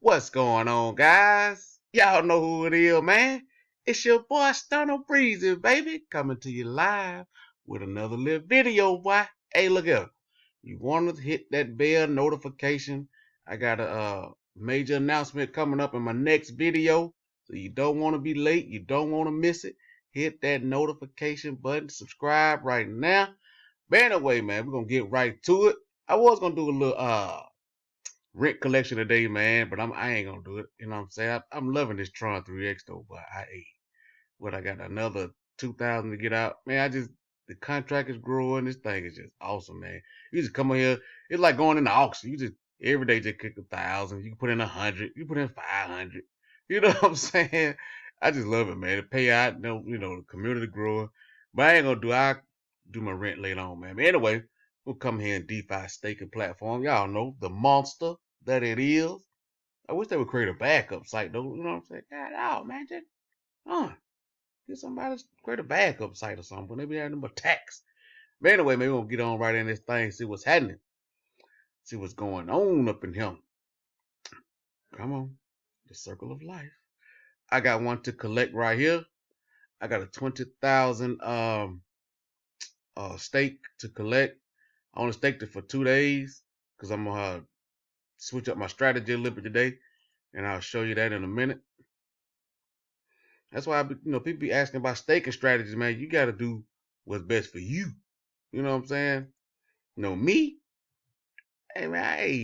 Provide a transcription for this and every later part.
What's going on, guys? Y'all know who it is, man. It's your boy Stunner Breezy, baby, coming to you live with another little video, boy. Hey, look here. You want to hit that bell notification? I got a major announcement coming up in my next video, so you don't want to be late. You don't want to miss it. Hit that notification button. Subscribe right now. But anyway, man, we're gonna get right to it. I was gonna do a little rent collection today, man, but I ain't gonna do it. You know what I'm saying? I'm loving this Tron 3X though, but I got another 2,000 to get out. Man, the contract is growing. This thing is just awesome, man. You just come in here. It's like going in the auction. You just every day just kick 1,000. You can put in 100. You put in 500. You know what I'm saying? I just love it, man. The payout, the community growing. But I do my rent later on, man. But anyway, we'll come here and DeFi staking platform. Y'all know the monster that it is. I wish they would create a backup site though. You know what I'm saying? God, oh man, just get somebody to create a backup site or something when they be having them attacks. But anyway, maybe we'll get on right in this thing, see what's happening, see what's going on up in here. Come on, the circle of life. I got one to collect right here. I got a 20,000 stake to collect. I only staked it for 2 days because I'm gonna switch up my strategy a little bit today, and I'll show you that in a minute. That's why people be asking about staking strategies, man. You got to do what's best for you. You know what I'm saying? Me, hey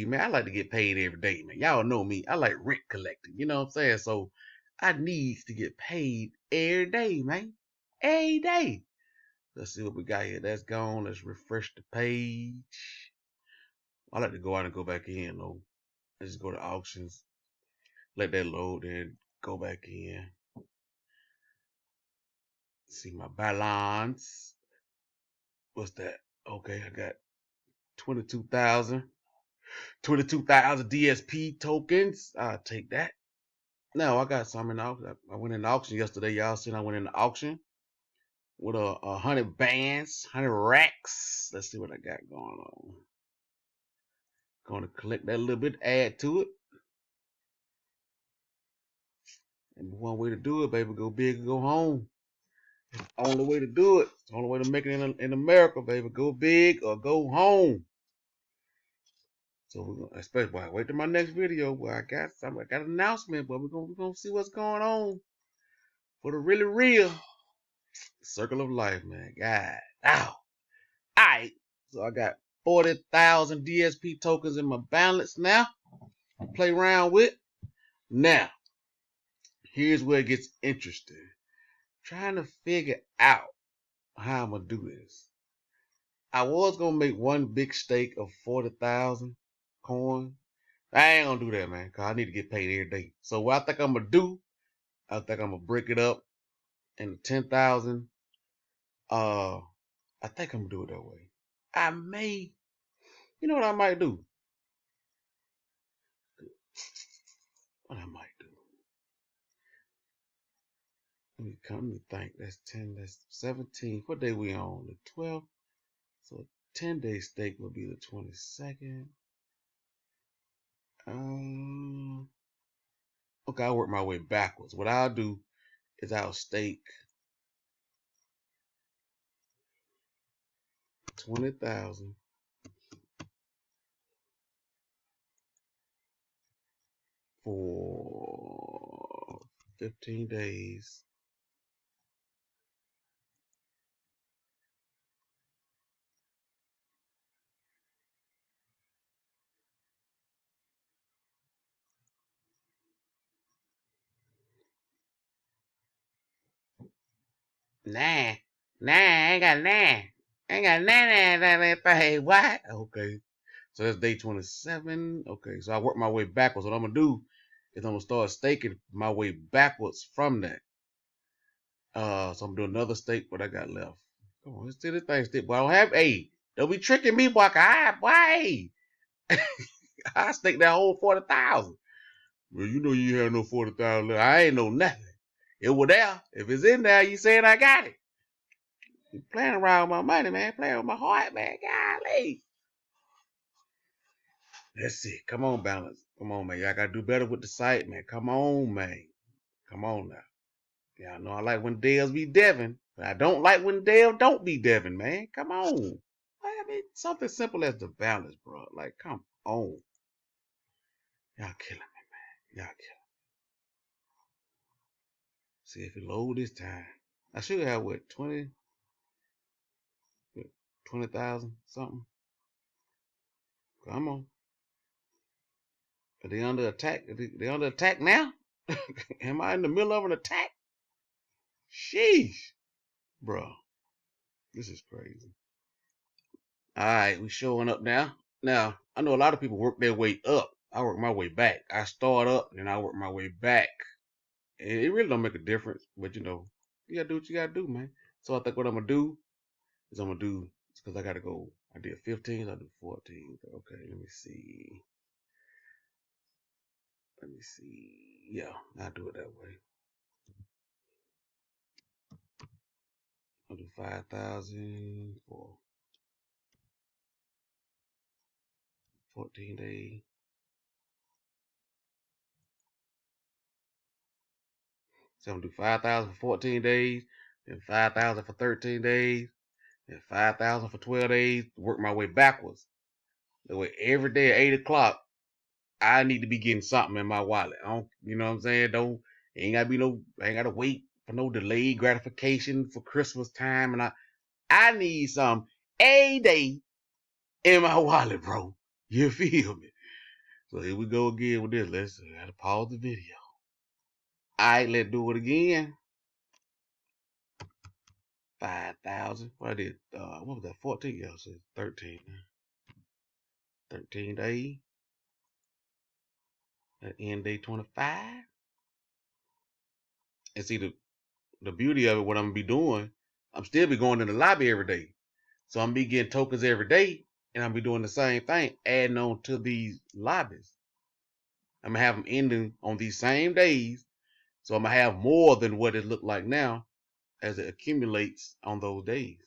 man, I like to get paid every day, man. Y'all know me. I like rent collecting. You know what I'm saying? So I needs to get paid every day, man. Every day. Let's see what we got here. That's gone. Let's refresh the page. I like to go out and go back in though. Let's just go to auctions. Let that load, then go back in. See my balance. What's that? Okay, I got 22,000 DSP tokens. I'll take that. Now I got some in the auction. I went in the auction yesterday. Y'all seen I went in the auction with a 100 bands, 100 racks. Let's see what I got going on. Going to collect that a little bit, add to it. And one way to do it, baby, go big or go home. Only way to do it. It's the only way to make it in America, baby. Go big or go home. So we're gonna, especially wait till my next video where I got an announcement, but we're gonna see what's going on for the really real circle of life, man. God, ow. Alright. So I got 40,000 DSP tokens in my balance now. Play around with. Now, here's where it gets interesting. Trying to figure out how I'm gonna do this. I was gonna make one big stake of 40,000 coins. I ain't gonna do that, man, cause I need to get paid every day. So what I think I'm gonna do, I think I'm gonna break it up into 10,000. I think I'm gonna do it that way. I may, you know what I might do? What I might do? Let me think. That's 10. That's 17. What day we on? The 12th. So 10-day stake will be the 22nd. Okay, I'll work my way backwards. What I'll do is I'll stake 20,000 for 15 days. Nah, I ain't got nah. I ain't got that thing. What? Okay. So that's day 27. Okay, so I work my way backwards. What I'm gonna do is I'm gonna start staking my way backwards from that. So I'm doing another stake. What I got left? Come on, let's do this thing stick. But I don't have a. Don't be tricking me, boy. Why? I stake that whole 40,000. Well, you know you have no 40,000 left. I ain't know nothing. It was there. If it's in there, you saying I got it. You playing around with my money, man. Playing with my heart, man. Golly. Let's see. Come on, balance. Come on, man. Y'all gotta do better with the site, man. Come on, man. Come on now. Yeah, I know I like when Dales be Devin, but I don't like when Dale don't be Devin, man. Come on. I mean, something simple as the balance, bro. Like, come on. Y'all killing me, man. Y'all killing me. See if it load this time. I should have what 20,000 something. Come on. Are they under attack? They under attack now? Am I in the middle of an attack? Sheesh, bro. This is crazy. All right, we showing up now. Now, I know a lot of people work their way up. I work my way back. I start up, and I work my way back. It really don't make a difference, but you know, you gotta do what you gotta do, man. So I think what I'm gonna do is I'm gonna do, because I gotta go. I did 15, I do 14. Okay, let me see. Let me see. Yeah, I'll do it that way. I'll do 5,000 for 14 days. So I'm gonna do 5,000 for 14 days, then 5,000 for 13 days, then 5,000 for 12 days. Work my way backwards. That way, every day at 8 o'clock, I need to be getting something in my wallet. I don't, you know what I'm saying? Ain't gotta be no, I ain't gotta wait for no delayed gratification for Christmas time. And I need some a day in my wallet, bro. You feel me? So here we go again with this. I gotta pause the video. All right, let's do it again. 5,000. What I did? What was that? 14? Yeah, so 13. 13 days. At end day 25. And see the beauty of it, what I'm gonna be doing, I'm still be going in the lobby every day. So I'm be getting tokens every day, and I'm be doing the same thing, adding on to these lobbies. I'm gonna have them ending on these same days, so I'm gonna have more than what it looked like now as it accumulates on those days.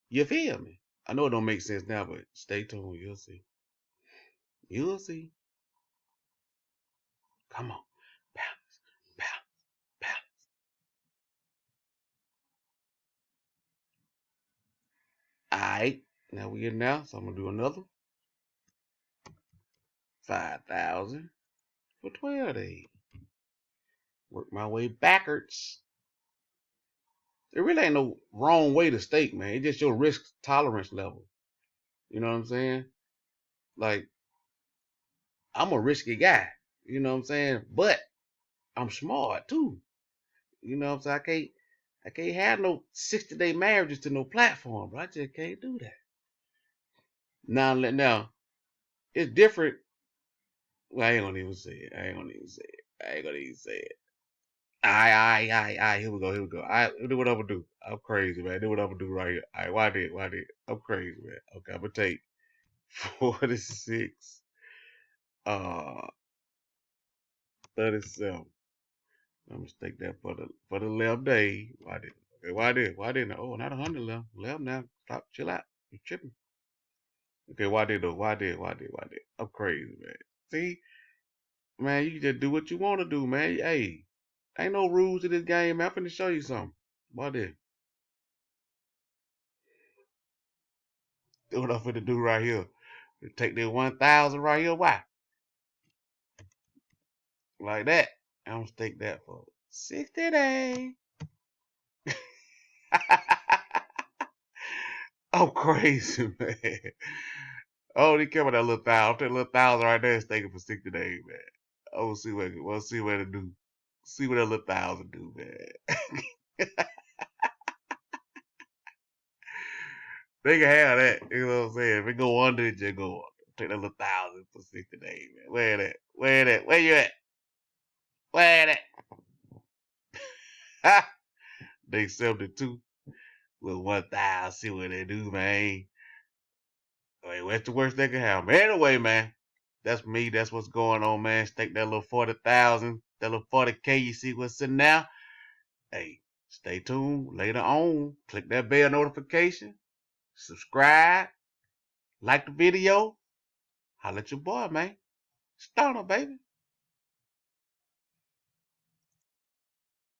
You feel me? I know it don't make sense now, but stay tuned. You'll see. You'll see. Come on, balance, balance, balance. All right, now we in now, so I'm gonna do another 5,000 for 12 days. Work my way backwards. There really ain't no wrong way to stake, man. It's just your risk tolerance level. You know what I'm saying? Like, I'm a risky guy. You know what I'm saying? But I'm smart too. You know what I'm saying? I can't have no 60-day marriages to no platform, bro. I just can't do that. Now, it's different. Well, I ain't gonna even say it. I ain't gonna even say it. I ain't gonna even say it. Here we go. Here we go. Do what I'm gonna do. I'm crazy, man. Do what I'm gonna do right here. All right, why did? I'm crazy, man. Okay, I'm gonna take 46, 37. I'm gonna take that for the 11 days. Why did? Oh, not 100 left. 11 now. Stop, chill out. You're tripping. Okay, why did though? Why did? I'm crazy, man. See, man, you just do what you want to do, man. Hey, ain't no rules to this game, man. I'm finna show you something. Why did? Do what I'm finna do right here. Take that 1,000 right here. Why? Like that. I'm gonna stake that for 60 days. I'm crazy, man. Oh, they care about that little thousand. That little thousand right there is taking for 60 days, man. Oh, we'll see what it do. See what that little thousand do, man. They can have that. You know what I'm saying? If it go under, it just go under. Take that little thousand for 60 days, man. Where that? Where that? Where you at? Where that? Ha! Day 72. Little 1,000. See what they do, man. Wait, what's the worst they can have? But anyway, man, that's me. That's what's going on, man. Stake that little 40,000, that little 40K. You see what's sitting now? Hey, stay tuned. Later on, click that bell notification, subscribe, like the video. Holla at your boy, man. Stunner, baby.